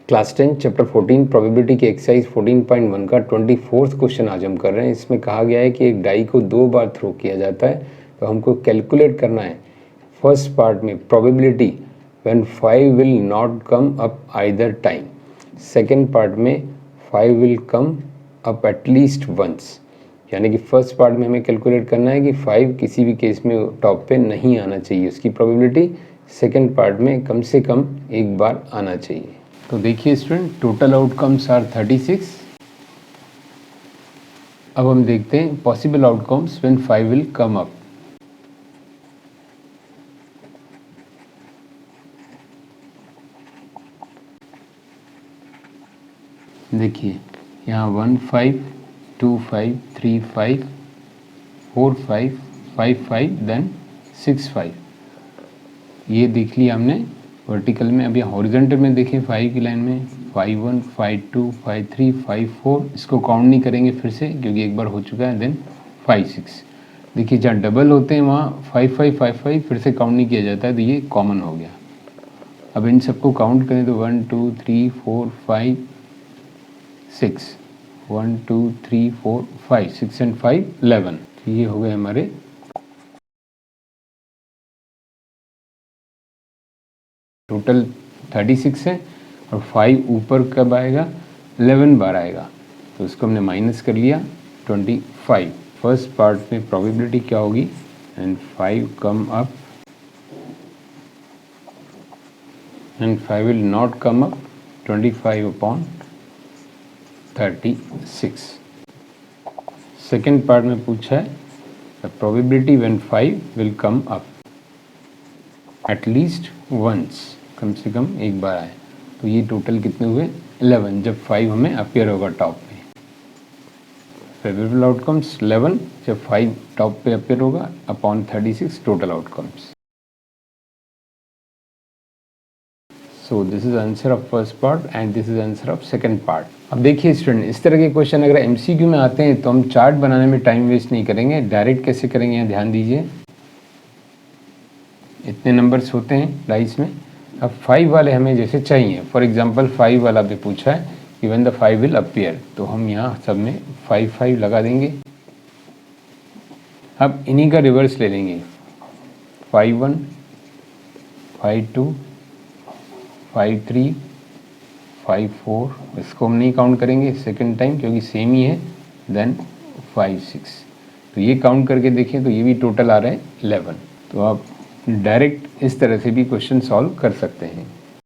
Class 10 chapter 14 probability के exercise 14.1 का 24th question आज हम कर रहे हैं। इसमें कहा गया है कि एक डाई को 2 बार थ्रो किया जाता है, तो हमको कैलकुलेट करना है फर्स्ट पार्ट में probability when 5 will not come up either time, second part में 5 will come up at least once. यानी कि फर्स्ट पार्ट में हमें कैलकुलेट करना है कि 5 किसी भी केस में टॉप पे नहीं आना चाहिए उसकी प्रोबेबिलिटी, सेकेंड पार्ट में कम से कम एक बार आना चाहिए। तो देखिए स्टूडेंट, टोटल आउटकम्स आर 36। अब हम देखते हैं possible outcomes when 5 will come up. देखिए यहाँ 1 5 2 5 3 5 4 5 5 5 देन 6 5। ये देख लिया हमने वर्टिकल में। अब यहाँ हॉरिजॉन्टल में देखें 5 की लाइन में 5 1 5 2 5 3 5 4, इसको काउंट नहीं करेंगे फिर से क्योंकि एक बार हो चुका है। देन 5 6। देखिए जहाँ डबल होते हैं वहाँ 5 5 5 5 फिर से काउंट नहीं किया जाता है, तो ये कॉमन हो गया। अब इन सबको काउंट करें तो 1 2 3 4 5 6, 1 2 3 4 5 6 एंड 5 11। तो ये हो गए हमारे टोटल 36 है, और 5 ऊपर कब आएगा, 11 बार आएगा, तो उसको हमने माइनस कर लिया 25। फर्स्ट पार्ट में प्रोबेबिलिटी क्या होगी, and 5 come up and 5 will not come up 25/36। Second part में पूछा है probability when 5 will come up at least once, कम से कम एक बार आए। तो ये टोटल कितने हुए 11, जब 5 हमें अपीयर होगा टॉप पे। फेवरेबल आउटकम्स 11 जब 5 टॉप पे अपीयर होगा upon 36 total outcomes. So this is answer of first part and this is answer of second part. अब देखिए स्टूडेंट, इस तरह के क्वेश्चन अगर एमसीक्यू में आते हैं तो हम चार्ट बनाने में टाइम वेस्ट नहीं करेंगे, डायरेक्ट कैसे करेंगे यहाँ ध्यान दीजिए। इतने नंबर्स होते हैं डाइस में। अब 5 वाले हमें जैसे चाहिए, फॉर एग्जांपल 5 वाला भी पूछा है कि व्हेन द 5 विल अपीयर, तो हम यहाँ सब में 5 5 लगा देंगे। अब इन्हीं का रिवर्स ले लेंगे, 5 1 5 2 5 3 5 4, इसको हम नहीं काउंट करेंगे सेकेंड टाइम क्योंकि सेम ही है। देन 5 6, तो ये काउंट करके देखें तो ये भी टोटल आ रहा है 11। तो आप डायरेक्ट इस तरह से भी क्वेश्चन सॉल्व कर सकते हैं।